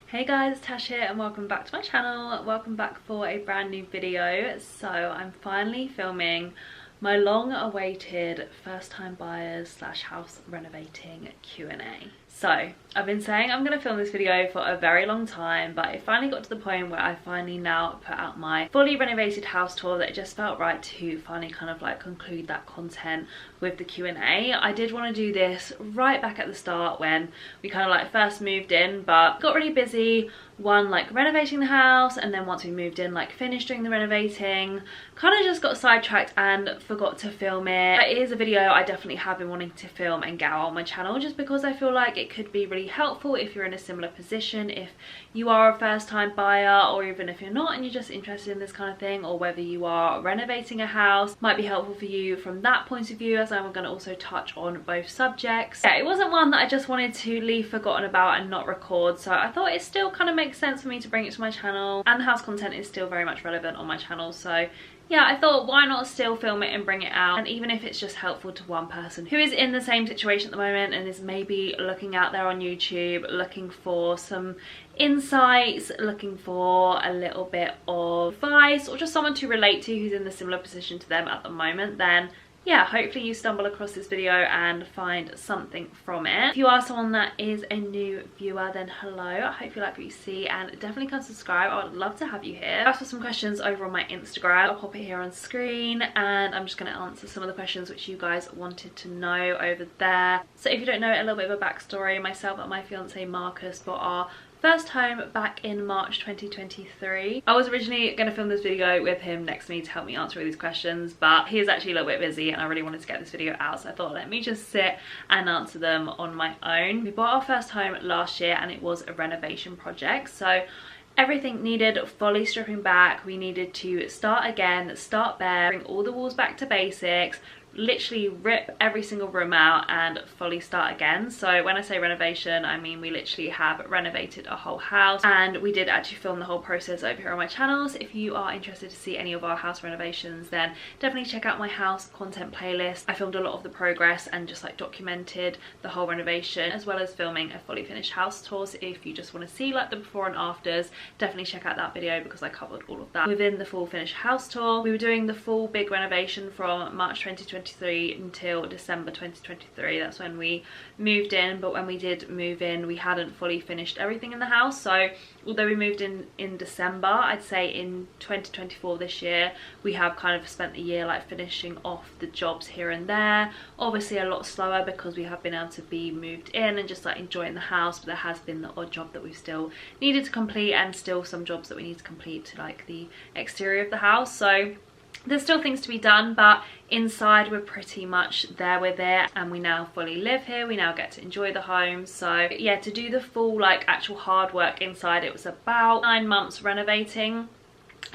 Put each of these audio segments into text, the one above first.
Hey guys, it's Tash here and welcome back to my channel. Welcome back for a brand new video. So I'm finally filming my long awaited first time buyers slash house renovating Q&A. So I've been saying I'm going to film this video for a very long time, but it finally got to the point where I finally now put out my fully renovated house tour that it just felt right to finally kind of like conclude that content with the Q&A. I did want to do this right back at the start when we kind of like first moved in, but got really busy, one like renovating the house, and then once we moved in, like finished doing the renovating, kind of just got sidetracked and forgot to film it. It is a video I definitely have been wanting to film and get out on my channel, just because I feel like it could be really helpful if you're in a similar position, if you are a first time buyer, or even if you're not and you're just interested in this kind of thing, or whether you are renovating a house, might be helpful for you from that point of view, as I'm going to also touch on both subjects. Yeah, it wasn't one that I just wanted to leave forgotten about and not record, so I thought it still kind of makes sense for me to bring it to my channel, and the house content is still very much relevant on my channel, so yeah, I thought why not still film it and bring it out, and even if it's just helpful to one person who is in the same situation at the moment and is maybe looking out there on YouTube looking for some insights, looking for a little bit of advice, or just someone to relate to who's in the similar position to them at the moment, then yeah, hopefully you stumble across this video and find something from it. If you are someone that is a new viewer, then hello, I hope you like what you see, and definitely come subscribe. I would love to have you here. I asked for some questions over on my Instagram. I'll pop it here on screen, and I'm just going to answer some of the questions which you guys wanted to know over there. So if you don't know, a little bit of a backstory, myself and my fiance Marcus bought our first home back in March 2023. I was originally going to film this video with him next to me to help me answer all these questions, but he is actually a little bit busy and I really wanted to get this video out, so I thought let me just sit and answer them on my own. We bought our first home last year and it was a renovation project, so everything needed fully stripping back. We needed to start again, start bare, bring all the walls back to basics, literally rip every single room out and fully start again. So when I say renovation, I mean we literally have renovated a whole house, and we did actually film the whole process over here on my channel. So if you are interested to see any of our house renovations, then definitely check out my house content playlist. I filmed a lot of the progress and just like documented the whole renovation, as well as filming a fully finished house tour. So if you just want to see like the before and afters, definitely check out that video because I covered all of that within the full finished house tour. We were doing the full big renovation from March 2023 until December 2023. That's when we moved in, but when we did move in, we hadn't fully finished everything in the house. So although we moved in December, I'd say in 2024 this year, we have kind of spent the year like finishing off the jobs here and there. Obviously a lot slower because we have been able to be moved in and just like enjoying the house, but there has been the odd job that we've still needed to complete, and still some jobs that we need to complete to like the exterior of the house. So there's still things to be done, but inside we're pretty much there with it, and we now fully live here. We now get to enjoy the home. So yeah, to do the full like actual hard work inside, it was about 9 months renovating.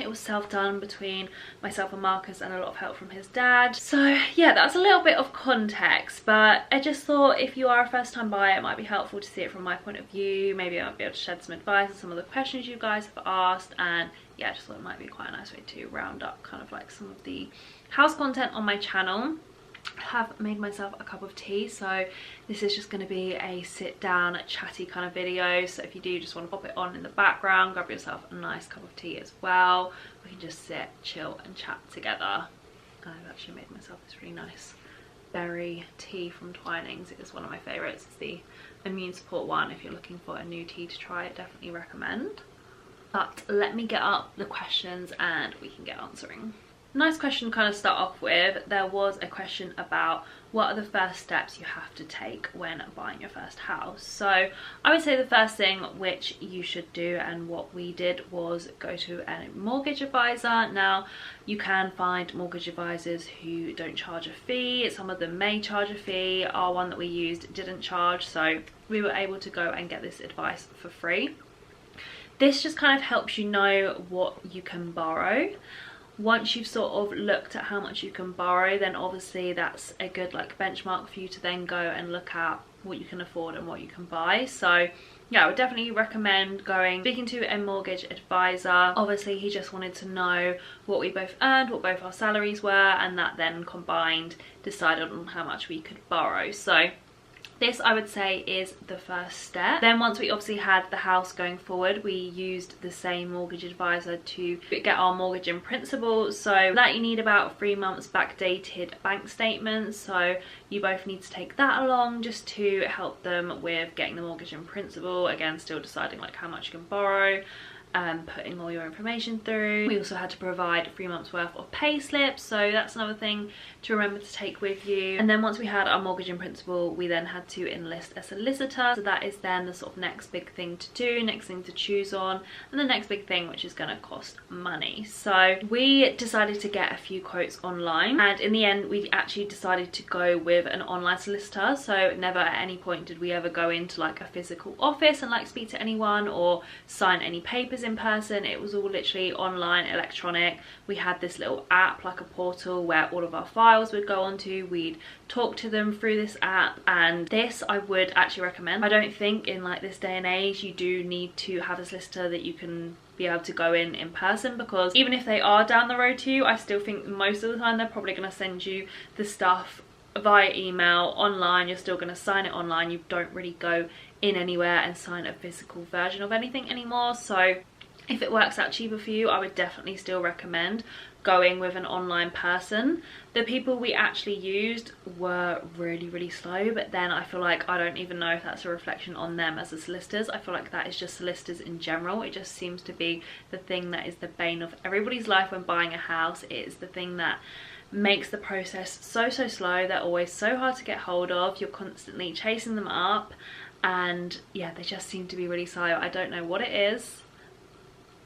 It was self-done between myself and Marcus, and a lot of help from his dad. So yeah, that's a little bit of context, but I just thought if you are a first-time buyer, it might be helpful to see it from my point of view. Maybe I might be able to shed some advice on some of the questions you guys have asked, and yeah, I just thought it might be quite a nice way to round up kind of like some of the house content on my channel. I have made myself a cup of tea, so this is just going to be a sit down chatty kind of video. So if you do just want to pop it on in the background, grab yourself a nice cup of tea as well. We can just sit, chill and chat together. I've actually made myself this really nice berry tea from Twinings. It is one of my favourites. It's the immune support one. If you're looking for a new tea to try, I definitely recommend. But let me get up the questions and we can get answering. Nice question to kind of start off with. There was a question about what are the first steps you have to take when buying your first house. So I would say the first thing which you should do, and what we did, was go to a mortgage advisor. Now you can find mortgage advisors who don't charge a fee. Some of them may charge a fee. Our one that we used didn't charge, so we were able to go and get this advice for free. This just kind of helps you know what you can borrow. Once you've sort of looked at how much you can borrow, then obviously that's a good like benchmark for you to then go and look at what you can afford and what you can buy. So yeah, I would definitely recommend speaking to a mortgage advisor. Obviously he just wanted to know what we both earned, what both our salaries were, and that then combined decided on how much we could borrow. So This, I would say, is the first step. Then once we obviously had the house going forward, we used the same mortgage advisor to get our mortgage in principle. So that you need about 3 months backdated bank statements, so you both need to take that along just to help them with getting the mortgage in principle. Again, still deciding like how much you can borrow, putting all your information through. We also had to provide 3 months worth of pay slips, so that's another thing to remember to take with you. And then once we had our mortgage in principle, we then had to enlist a solicitor. So that is then the sort of next big thing to do, next thing to choose on, and the next big thing, which is going to cost money. So we decided to get a few quotes online, and in the end we actually decided to go with an online solicitor. So never at any point did we ever go into like a physical office and like speak to anyone or sign any papers in person. It was all literally online, electronic. We had this little app, like a portal, where all of our files would go onto. We'd talk to them through this app, and this I would actually recommend. I don't think in like this day and age you do need to have a solicitor that you can be able to go in person, because even if they are down the road to you, I still think most of the time they're probably going to send you the stuff via email. Online, you're still going to sign it online. You don't really go in anywhere and sign a physical version of anything anymore. So if it works out cheaper for you, I would definitely still recommend going with an online person. The people we actually used were really slow, but then I feel like, I don't even know if that's a reflection on them as the solicitors. I feel like that is just solicitors in general. It just seems to be the thing that is the bane of everybody's life when buying a house. It is the thing that makes the process so slow. They're always so hard to get hold of. You're constantly chasing them up, and yeah, they just seem to be really slow. I don't know what it is.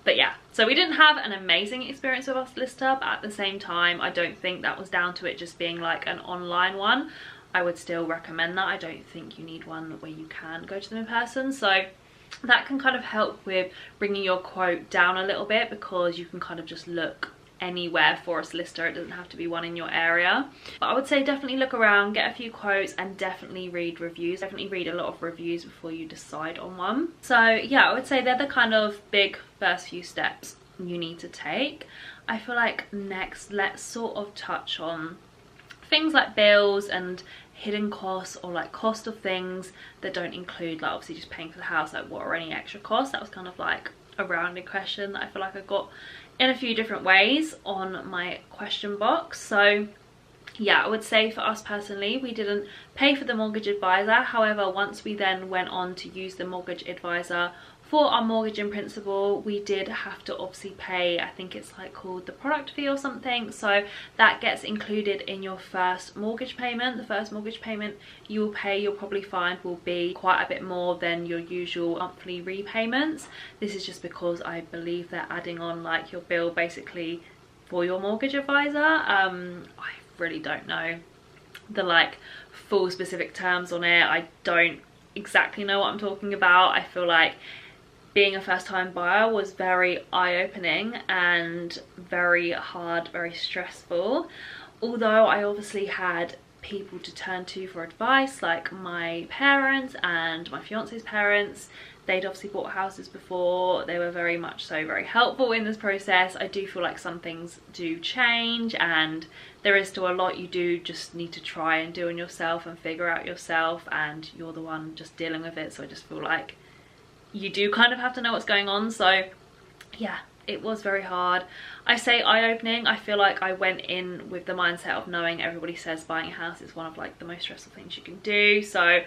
But yeah, so we didn't have an amazing experience with our solicitor, but at the same time, I don't think that was down to it just being like an online one. I would still recommend that. I don't think you need one where you can go to them in person. So that can kind of help with bringing your quote down a little bit, because you can kind of just look anywhere for a solicitor. It doesn't have to be one in your area. But I would say definitely look around, get a few quotes, and definitely read reviews. Definitely read a lot of reviews before you decide on one. So yeah, I would say they're the kind of big first few steps you need to take. I feel like next, let's sort of touch on things like bills and hidden costs, or like cost of things that don't include like obviously just paying for the house. Like, what are any extra costs? That was kind of like a rounded question that I feel like I got in a few different ways on my question box. So yeah, I would say for us personally, we didn't pay for the mortgage advisor. However, once we then went on to use the mortgage advisor for our mortgage in principle, we did have to obviously pay, I think it's like called the product fee or something. So that gets included in your first mortgage payment. The first mortgage payment you will pay, you'll probably find, will be quite a bit more than your usual monthly repayments. This is just because I believe they're adding on like your bill basically for your mortgage advisor. I really don't know the like full specific terms on it. I don't exactly know what I'm talking about. I feel like being a first-time buyer was very eye-opening and very hard, very stressful. Although I obviously had people to turn to for advice, like my parents and my fiance's parents. They'd obviously bought houses before. They were very much so very helpful in this process. I do feel like some things do change, and there is still a lot you do just need to try and do on yourself and figure out yourself, and you're the one just dealing with it. So I just feel like you do kind of have to know what's going on. So yeah, it was very hard. I say eye-opening. I feel like I went in with the mindset of knowing everybody says buying a house is one of like the most stressful things you can do. So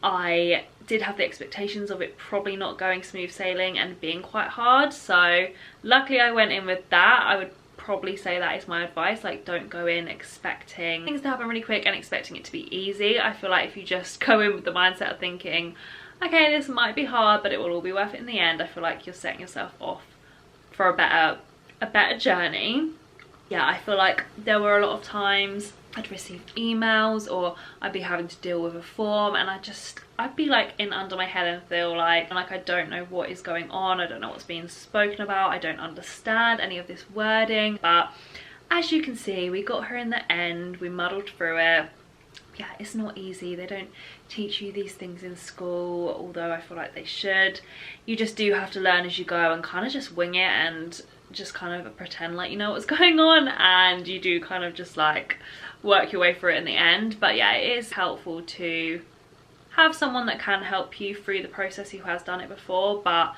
I did have the expectations of it probably not going smooth sailing and being quite hard. So luckily I went in with that. I would probably say that is my advice. Like, don't go in expecting things to happen really quick and expecting it to be easy. I feel like if you just go in with the mindset of thinking, okay, this might be hard, but it will all be worth it in the end, I feel like you're setting yourself off for a better journey. Yeah, I feel like there were a lot of times I'd receive emails, or I'd be having to deal with a form, and I'd be like in under my head and feel like I don't know what is going on. I don't know what's being spoken about. I don't understand any of this wording. But as you can see, we got her in the end. We muddled through it. Yeah, it's not easy. They don't teach you these things in school, although I feel like they should. You just do have to learn as you go and kind of just wing it and just kind of pretend like you know what's going on, and you do kind of just like work your way through it in the end. But yeah, it is helpful to have someone that can help you through the process who has done it before. But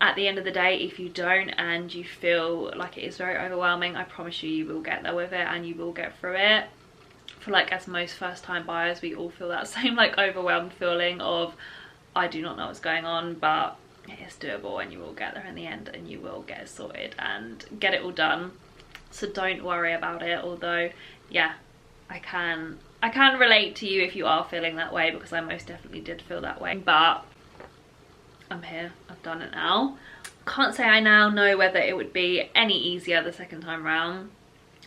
at the end of the day, if you don't and you feel like it is very overwhelming, I promise you, you will get there with it and you will get through it. For like, as most first time buyers, we all feel that same like overwhelmed feeling of, I do not know what's going on, but it is doable and you will get there in the end and you will get it sorted and get it all done. So don't worry about it. Although, yeah, I can relate to you if you are feeling that way, because I most definitely did feel that way. But I'm here, I've done it now. Can't say I now know whether it would be any easier the second time round.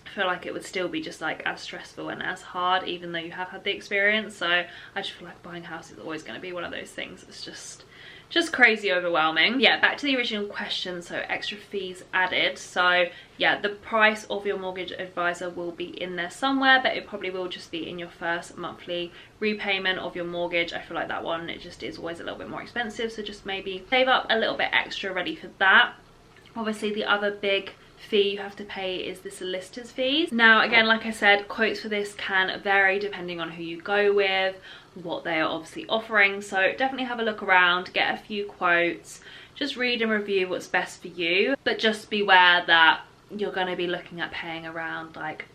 I feel like it would still be just like as stressful and as hard, even though you have had the experience. So I just feel like buying a house is always going to be one of those things. It's just crazy overwhelming. Yeah, back to the original question. So extra fees added. So yeah, the price of your mortgage advisor will be in there somewhere, but it probably will just be in your first monthly repayment of your mortgage. I feel like that one, it just is always a little bit more expensive, so just maybe save up a little bit extra ready for that. Obviously the other big fee you have to pay is the solicitor's fees. Now again, like I said, quotes for this can vary depending on who you go with, what they are obviously offering, so definitely have a look around, get a few quotes, just read and review what's best for you. But just beware that you're going to be looking at paying around like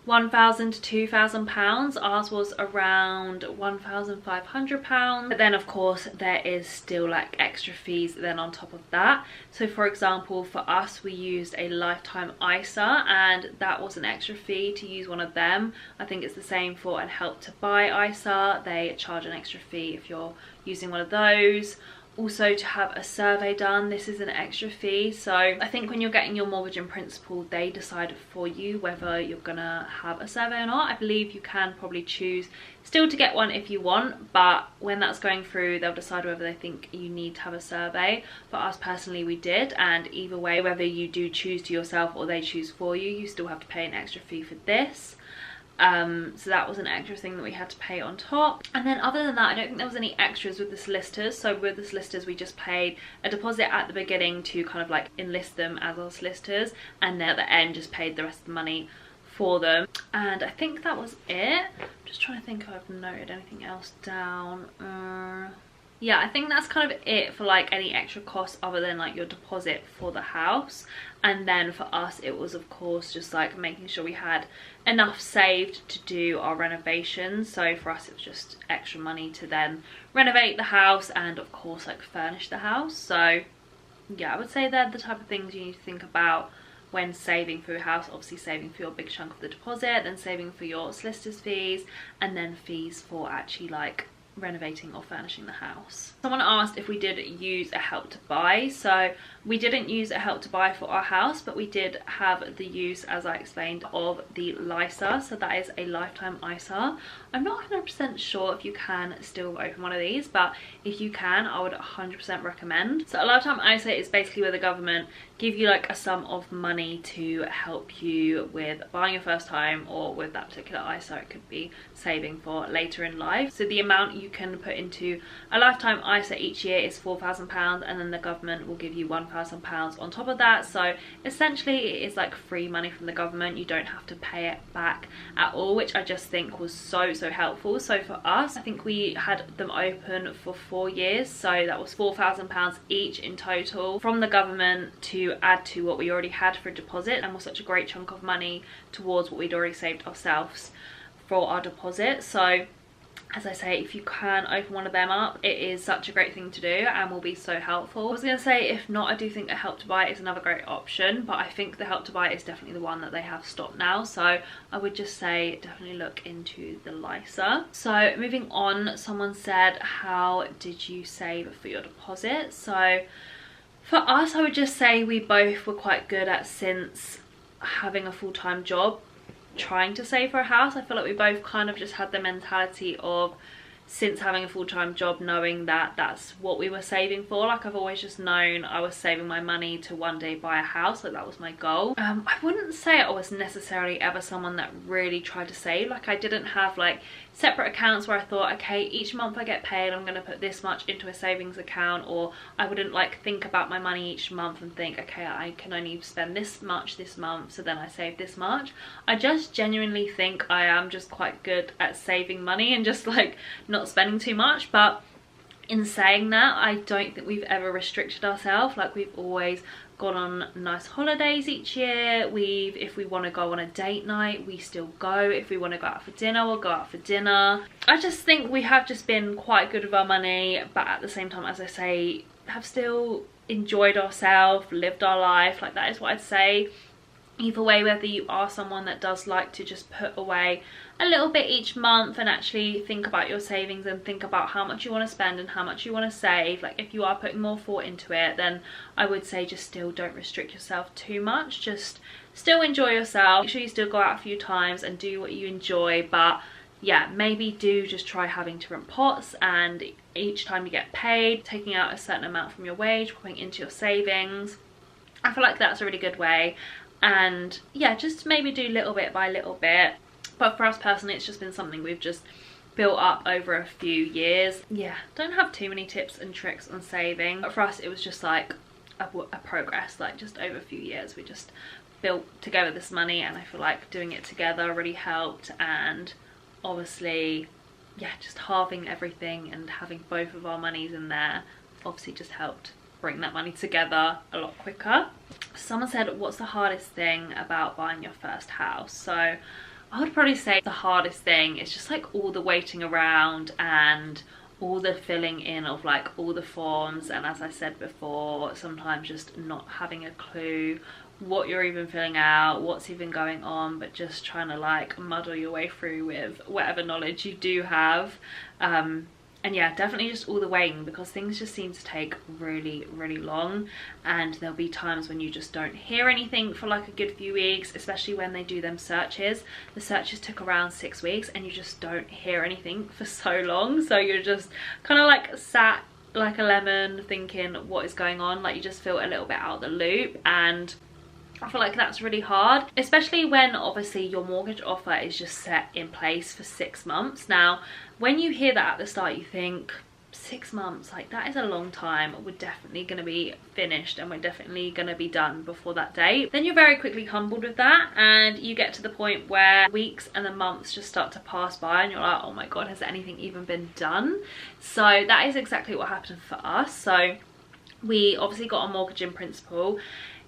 £1,000 to £2,000. Ours was around £1,500. But then of course there is still like extra fees then on top of that. So for example, for us, we used a lifetime ISA, and that was an extra fee to use one of them. I think it's the same for a Help to Buy ISA. They charge an extra fee if you're using one of those. Also, to have a survey done, this is an extra fee. So I think when you're getting your mortgage in principle, they decide for you whether you're gonna have a survey or not. I believe you can probably choose still to get one if you want, but when that's going through, they'll decide whether they think you need to have a survey. For us personally, we did, and either way, whether you do choose to yourself or they choose for you, you still have to pay an extra fee for this. So that was an extra thing that we had to pay on top. And then other than that, I don't think there was any extras with the solicitors. So with the solicitors, we just paid a deposit at the beginning to kind of like enlist them as our solicitors, and then at the end just paid the rest of the money for them. And I think that was it. I'm just trying to think if I've noted anything else down. Yeah, I think that's kind of it for like any extra costs other than like your deposit for the house. And then for us, it was of course just like making sure we had enough saved to do our renovations. So for us, it was just extra money to then renovate the house and of course like furnish the house. So yeah, I would say they're the type of things you need to think about when saving for your house. Obviously saving for your big chunk of the deposit, then saving for your solicitor's fees, and then fees for actually like renovating or furnishing the house. Someone asked if we did use a Help to Buy. So we didn't use a Help to Buy for our house, but we did have the use, as I explained, of the LISA. So that is a lifetime ISA. I'm not 100% sure if you can still open one of these, but if you can, I would 100% recommend. So a lifetime ISA is basically where the government give you like a sum of money to help you with buying your first home, or with that particular ISA, it could be saving for later in life. So the amount you can put into a lifetime ISA each year is £4,000, and then the government will give you £1,000 on top of that. So essentially it is like free money from the government. You don't have to pay it back at all, which I just think was so helpful. So for us, I think we had them open for 4 years, so that was £4,000 each in total from the government to add to what we already had for a deposit, and was such a great chunk of money towards what we'd already saved ourselves for our deposit. So as I say, if you can open one of them up, it is such a great thing to do and will be so helpful. I was going to say, if not, I do think a Help to Buy is another great option, but I think the Help to Buy is definitely the one that they have stopped now. So I would just say definitely look into the LISA. So moving on, someone said, how did you save for your deposit? So for us, I would just say we both were quite good at, since having a full-time job, trying to save for a house. I feel like we both kind of just had the mentality of, since having a full-time job, knowing that that's what we were saving for. Like I've always just known I was saving my money to one day buy a house. Like that was my goal. I wouldn't say I was necessarily ever someone that really tried to save. Like I didn't have like separate accounts where I thought, okay, each month I get paid, I'm going to put this much into a savings account. Or I wouldn't like think about my money each month and think, okay, I can only spend this much this month, so then I save this much. I just genuinely think I am just quite good at saving money and just like not not spending too much. But in saying that, I don't think we've ever restricted ourselves. Like, we've always gone on nice holidays each year. If we want to go on a date night, we still go. If we want to go out for dinner, we'll go out for dinner. I just think we have just been quite good with our money, but at the same time, as I say, have still enjoyed ourselves, lived our life. Like, that is what I'd say. Either way, whether you are someone that does like to just put away a little bit each month and actually think about your savings and think about how much you want to spend and how much you want to save, like if you are putting more thought into it, then I would say just still don't restrict yourself too much. Just still enjoy yourself. Make sure you still go out a few times and do what you enjoy, but yeah, maybe do just try having different pots, and each time you get paid, taking out a certain amount from your wage, putting into your savings. I feel like that's a really good way. And yeah, just maybe do little bit by little bit. But for us personally, it's just been something we've just built up over a few years. Yeah, don't have too many tips and tricks on saving, but for us it was just like a progress. Like, just over a few years we just built together this money, and I feel like doing it together really helped. And obviously, yeah, just halving everything and having both of our monies in there obviously just helped bring that money together a lot quicker. Someone said, what's the hardest thing about buying your first house? So I would probably say the hardest thing is just like all the waiting around and all the filling in of like all the forms, and as I said before, sometimes just not having a clue what you're even filling out, what's even going on, but just trying to like muddle your way through with whatever knowledge you do have. And yeah, definitely just all the waiting, because things just seem to take really, really long, and there'll be times when you just don't hear anything for like a good few weeks, especially when they do them searches. The searches took around 6 weeks and you just don't hear anything for so long, so you're just kind of like sat like a lemon thinking what is going on. Like, you just feel a little bit out of the loop, and I feel like that's really hard, especially when obviously your mortgage offer is just set in place for 6 months. Now, when you hear that at the start, you think 6 months, like that is a long time. We're definitely going to be finished and we're definitely going to be done before that date. Then you're very quickly humbled with that, and you get to the point where weeks and the months just start to pass by and you're like, oh my god, has anything even been done? So that is exactly what happened for us. So we obviously got a mortgage in principle.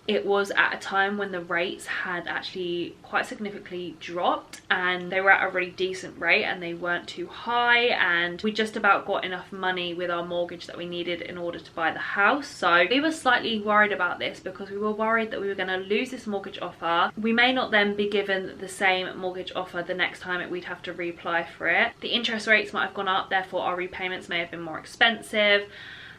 It was at a time when the rates had actually quite significantly dropped, and they were at a really decent rate and they weren't too high, and we just about got enough money with our mortgage that we needed in order to buy the house. So we were slightly worried about this, because we were worried that we were going to lose this mortgage offer. We may not then be given the same mortgage offer the next time we'd have to reapply for it. The interest rates might have gone up, therefore our repayments may have been more expensive.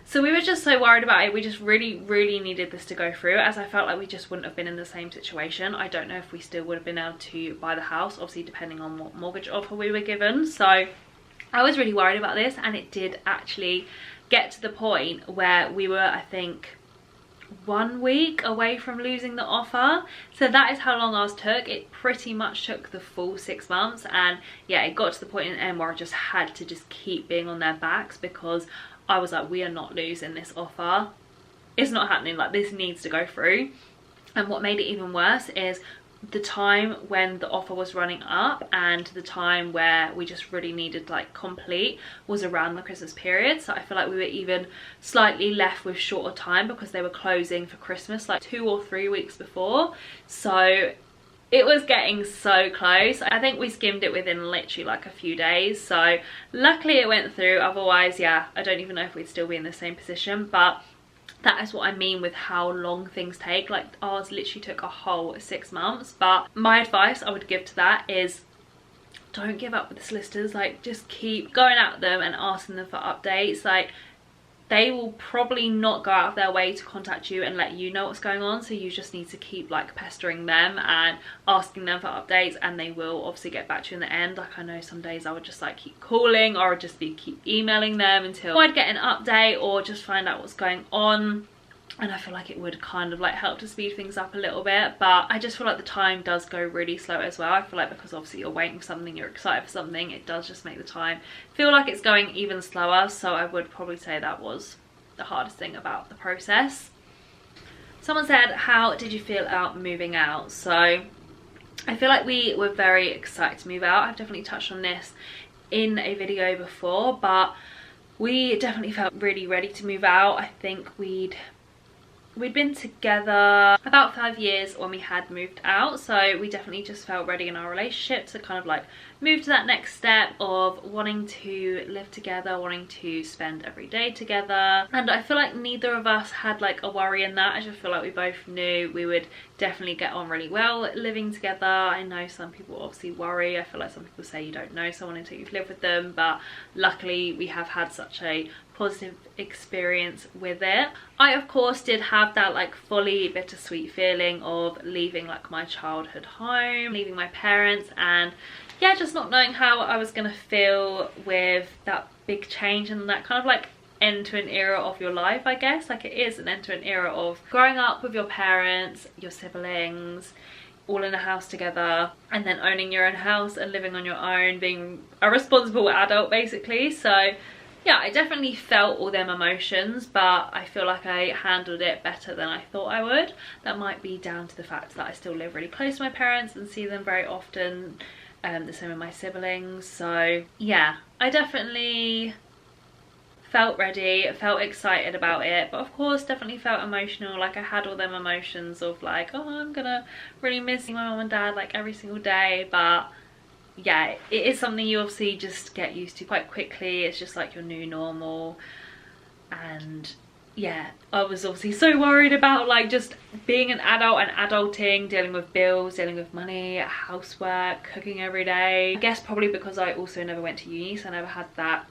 So we were just so worried about it. We just really, really needed this to go through, as I felt like we just wouldn't have been in the same situation. I don't know if we still would have been able to buy the house, obviously depending on what mortgage offer we were given. So I was really worried about this, and it did actually get to the point where we were, I think, 1 week away from losing the offer. So that is how long ours took. It pretty much took the full 6 months, and yeah, it got to the point in the end where I just had to just keep being on their backs, because I was like, we are not losing this offer. It's not happening. Like, this needs to go through. And what made it even worse is the time when the offer was running up and the time where we just really needed like complete was around the Christmas period. So I feel like we were even slightly left with shorter time, because they were closing for Christmas like 2 or 3 weeks before. So it was getting so close. I think we skimmed it within literally like a few days. So luckily it went through. Otherwise, yeah, I don't even know if we'd still be in the same position. But that is what I mean with how long things take. Like, ours literally took a whole 6 months. But my advice I would give to that is, don't give up with the solicitors. Like, just keep going at them and asking them for updates. Like, they will probably not go out of their way to contact you and let you know what's going on, so you just need to keep like pestering them and asking them for updates, and they will obviously get back to you in the end. Like, I know some days I would just like keep calling, or I'd just keep emailing them until I'd get an update or just find out what's going on. And I feel like it would kind of like help to speed things up a little bit, but I just feel like the time does go really slow as well. I feel like because obviously you're waiting for something, you're excited for something, it does just make the time feel like it's going even slower. So I would probably say that was the hardest thing about the process. Someone said, how did you feel about moving out? So I feel like we were very excited to move out. I've definitely touched on this in a video before, but we definitely felt really ready to move out. I think we'd been together about 5 years when we had moved out, so we definitely just felt ready in our relationship to kind of like move to that next step of wanting to live together, wanting to spend every day together. And I feel like neither of us had like a worry in that. I just feel like we both knew we would definitely get on really well living together. I know some people obviously worry. I feel like some people say you don't know someone until you've lived with them, but luckily we have had such a positive experience with it. I of course did have that like fully bittersweet feeling of leaving like my childhood home, leaving my parents, and yeah, just not knowing how I was gonna feel with that big change and that kind of like end to an era of your life, I guess. Like, it is an end to an era of growing up with your parents, your siblings, all in a house together, and then owning your own house and living on your own, being a responsible adult basically. So yeah, I definitely felt all them emotions, but I feel like I handled it better than I thought I would. That might be down to the fact that I still live really close to my parents and see them very often, the same with my siblings. So yeah, I definitely felt ready, felt excited about it, but of course definitely felt emotional. Like, I had all them emotions of like, oh, I'm gonna really miss my mum and dad like every single day. But yeah, it is something you obviously just get used to quite quickly. It's just like your new normal. And yeah, I was obviously so worried about like just being an adult and adulting, dealing with bills, dealing with money, housework, cooking every day. I guess probably because I also never went to uni, so I never had that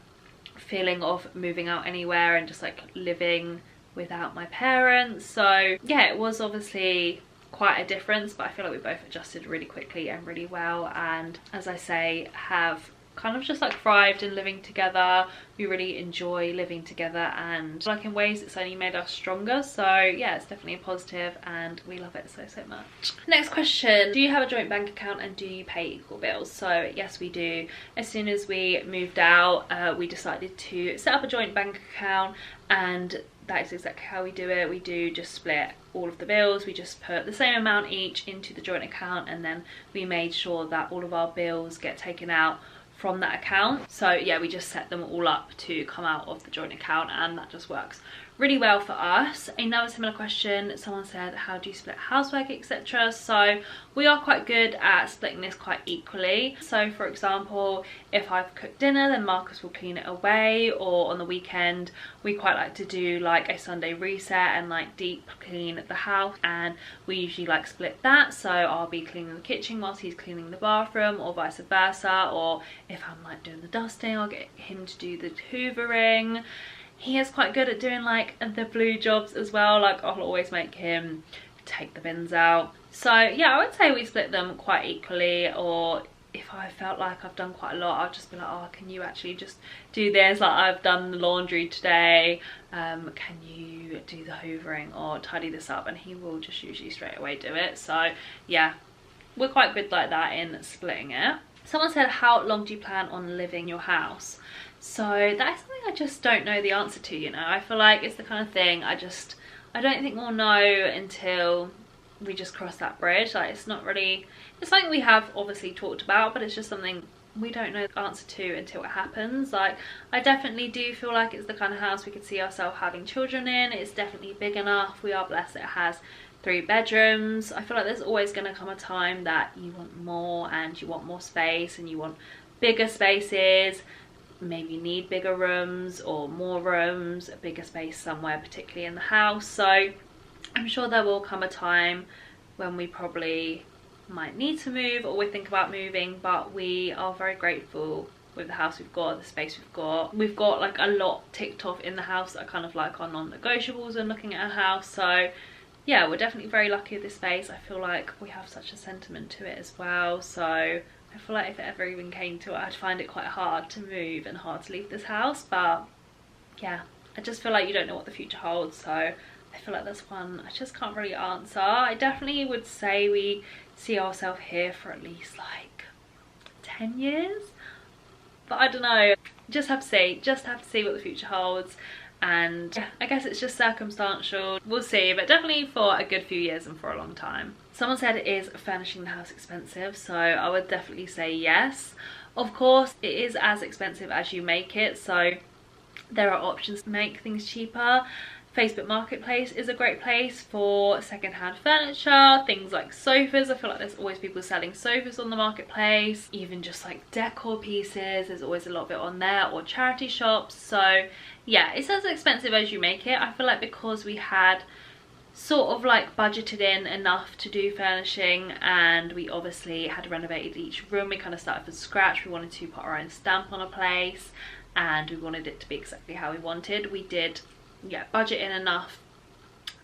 feeling of moving out anywhere and just like living without my parents. So yeah, it was obviously quite a difference, but I feel like we both adjusted really quickly and really well, and as I say, have kind of just like thrived in living together. We really enjoy living together, and like in ways it's only made us stronger. So yeah, it's definitely a positive and we love it so much. Next question: do you have a joint bank account and do you pay equal bills? So yes, we do. As soon as we moved out, we decided to set up a joint bank account, and that is exactly how we do it. We do just split all of the bills. We just put the same amount each into the joint account, and then we made sure that all of our bills get taken out from that account. So yeah, we just set them all up to come out of the joint account, and that just works really well for us. Another similar question, someone said, how do you split housework, etc.? So we are quite good at splitting this quite equally. So for example, if I've cooked dinner, then Marcus will clean it away, or on the weekend we quite like to do like a Sunday reset and like deep clean the house, and we usually like split that. So I'll be cleaning the kitchen whilst he's cleaning the bathroom, or vice versa. Or if I'm like doing the dusting, I'll get him to do the hoovering. He is quite good at doing like the blue jobs as well. Like, I'll always make him take the bins out. So yeah, I would say we split them quite equally. Or if I felt like I've done quite a lot, I'll just be like, oh, can you actually just do this? Like, I've done the laundry today, can you do the hoovering or tidy this up? And he will just usually straight away do it. So yeah, we're quite good like that in splitting it. Someone said, how long do you plan on living your house? So that is something I just don't know the answer to, you know. I feel like it's the kind of thing I don't think we'll know until we just cross that bridge. Like, it's not really, it's something we have obviously talked about, but it's just something we don't know the answer to until it happens. Like, I definitely do feel like it's the kind of house we could see ourselves having children in. It's definitely big enough. We are blessed it has 3 bedrooms. I feel like there's always going to come a time that you want more, and you want more space, and you want bigger spaces. Maybe need bigger rooms or more rooms, a bigger space somewhere, particularly in the house. So I'm sure there will come a time when we probably might need to move, or we think about moving, but we are very grateful with the house we've got, the space we've got. We've got like a lot ticked off in the house that are kind of like our non-negotiables when looking at a house. So yeah, we're definitely very lucky with this space. I feel like we have such a sentiment to it as well. So I feel like if it ever even came to it, I'd find it quite hard to move and hard to leave this house. But yeah, I just feel like you don't know what the future holds. So I feel like that's one I just can't really answer. I definitely would say we see ourselves here for at least like 10 years. But I don't know, just have to see what the future holds. and yeah, I guess it's just circumstantial. We'll see, but definitely for a good few years and for a long time. Someone said, is furnishing the house expensive? So I would definitely say yes. Of course, it is as expensive as you make it, so there are options to make things cheaper. Facebook Marketplace is a great place for secondhand furniture, things like sofas. I feel like there's always people selling sofas on the marketplace, even just like decor pieces, there's always a lot of it on there, or charity shops. So yeah, it's as expensive as you make it. I feel like because we had sort of like budgeted in enough to do furnishing, and we obviously had renovated each room, we kind of started from scratch. We wanted to put our own stamp on a place and we wanted it to be exactly how we wanted. We did, yeah, budget in enough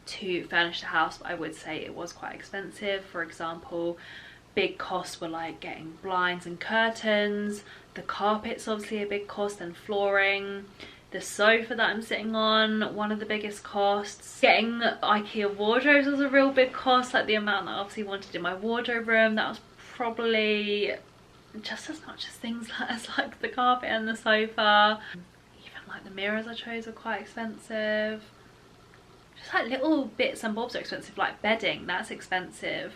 to furnish the house, but I would say it was quite expensive. For example, big costs were like getting blinds and curtains, the carpet's obviously a big cost, and flooring. The sofa that I'm sitting on, one of the biggest costs. Getting IKEA wardrobes was a real big cost, like the amount that I obviously wanted in my wardrobe room, that was probably just as much as things as like the carpet and the sofa. Even like the mirrors I chose were quite expensive. Just like little bits and bobs are expensive, like bedding, that's expensive.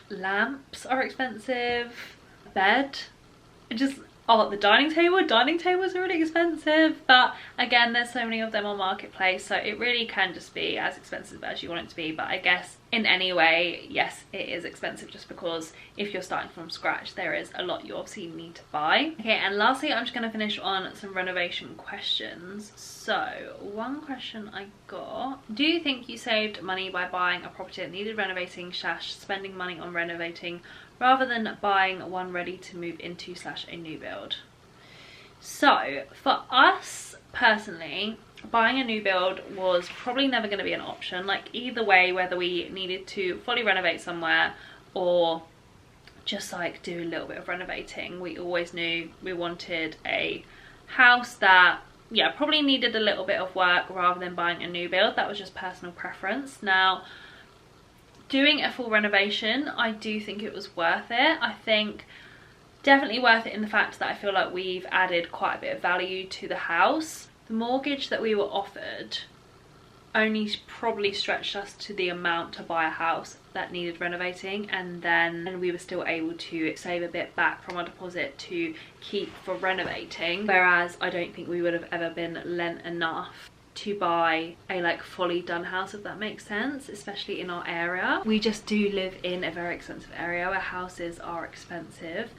Lamps are expensive. Bed, just, oh, the dining tables are really expensive, but again, there's so many of them on Marketplace, so it really can just be as expensive as you want it to be. But I guess in any way, yes, it is expensive, just because if you're starting from scratch, there is a lot you obviously need to buy. Okay, and lastly, I'm just going to finish on some renovation questions. So one question I got: do you think you saved money by buying a property that needed renovating / spending money on renovating rather than buying one ready to move into / a new build? So for us personally, buying a new build was probably never going to be an option. Like either way, whether we needed to fully renovate somewhere or just like do a little bit of renovating, we always knew we wanted a house that, yeah, probably needed a little bit of work rather than buying a new build. That was just personal preference. Now, doing a full renovation, I do think it was worth it. I think definitely worth it in the fact that I feel like we've added quite a bit of value to the house. The mortgage that we were offered only probably stretched us to the amount to buy a house that needed renovating, and then we were still able to save a bit back from our deposit to keep for renovating, whereas I don't think we would have ever been lent enough to buy a like fully done house, if that makes sense, especially in our area. We just do live in a very expensive area where houses are expensive,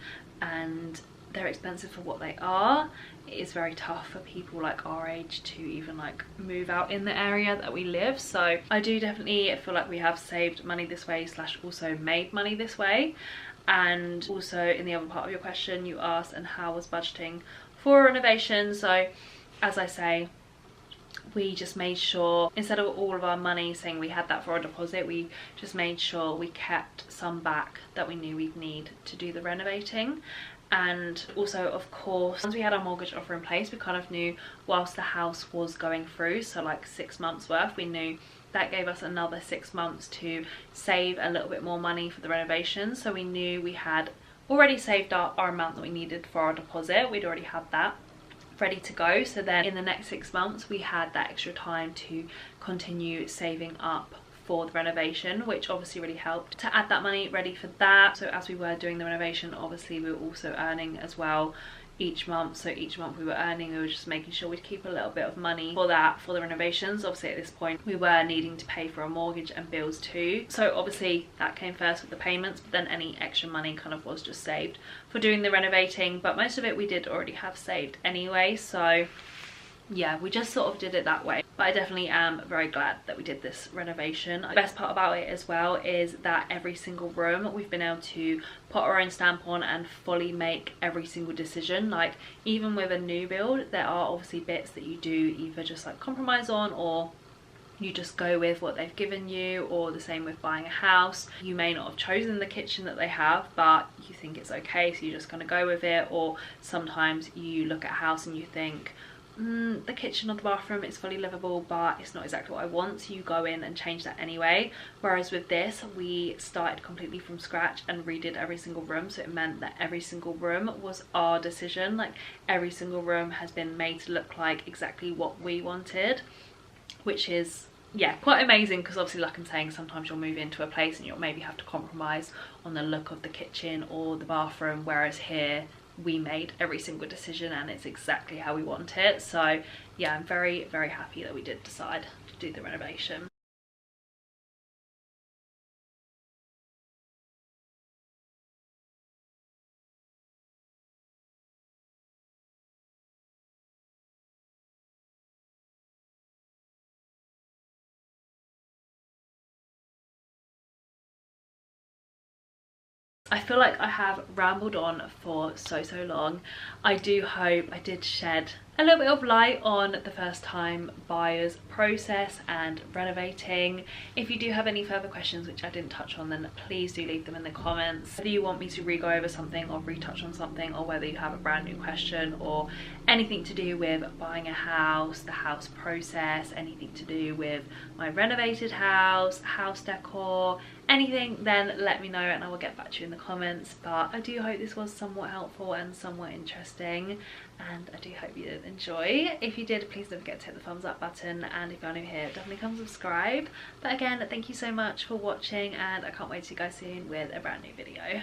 and they're expensive for what they are. It is very tough for people like our age to even like move out in the area that we live. So I do definitely feel like we have saved money this way / also made money this way. And also in the other part of your question, you asked, and how was budgeting for renovation? So as I say, we just made sure, instead of all of our money saying we had that for a deposit, we just made sure we kept some back that we knew we'd need to do the renovating. And also, of course, once we had our mortgage offer in place, we kind of knew whilst the house was going through, so like 6 months worth, we knew that gave us another 6 months to save a little bit more money for the renovation. So we knew we had already saved our amount that we needed for our deposit. We'd already had that ready to go. So then in the next 6 months, we had that extra time to continue saving up for the renovation, which obviously really helped to add that money ready for that. So as we were doing the renovation, obviously we were also earning as well each month. So each month we were earning, we were just making sure we'd keep a little bit of money for that, for the renovations. Obviously at this point we were needing to pay for a mortgage and bills too, so obviously that came first with the payments, but then any extra money kind of was just saved for doing the renovating. But most of it we did already have saved anyway, so yeah, we just sort of did it that way. But I definitely am very glad that we did this renovation. The best part about it as well is that every single room we've been able to put our own stamp on and fully make every single decision. Like even with a new build, there are obviously bits that you do either just like compromise on, or you just go with what they've given you, or the same with buying a house. You may not have chosen the kitchen that they have, but you think it's okay, so you're just going to go with it. Or sometimes you look at a house and you think, the kitchen or the bathroom is fully livable, but it's not exactly what I want, so you go in and change that anyway. Whereas with this, we started completely from scratch and redid every single room, so it meant that every single room was our decision. Like, every single room has been made to look like exactly what we wanted, which is, yeah, quite amazing, because obviously, like I'm saying, sometimes you'll move into a place and you'll maybe have to compromise on the look of the kitchen or the bathroom, whereas here we made every single decision and it's exactly how we want it. So yeah, I'm very, very happy that we did decide to do the renovation. I feel like I have rambled on for so long. I do hope I did shed a little bit of light on the first time buyers process and renovating. If you do have any further questions which I didn't touch on, then please do leave them in the comments. Whether you want me to re-go over something or retouch on something, or whether you have a brand new question or anything to do with buying a house, the house process, anything to do with my renovated house, house decor, anything, then let me know and I will get back to you in the comments. But I do hope this was somewhat helpful and somewhat interesting, and I do hope you did enjoy. If you did, please don't forget to hit the thumbs up button, and if you're new here, definitely come subscribe. But again, thank you so much for watching, and I can't wait to see you guys soon with a brand new video.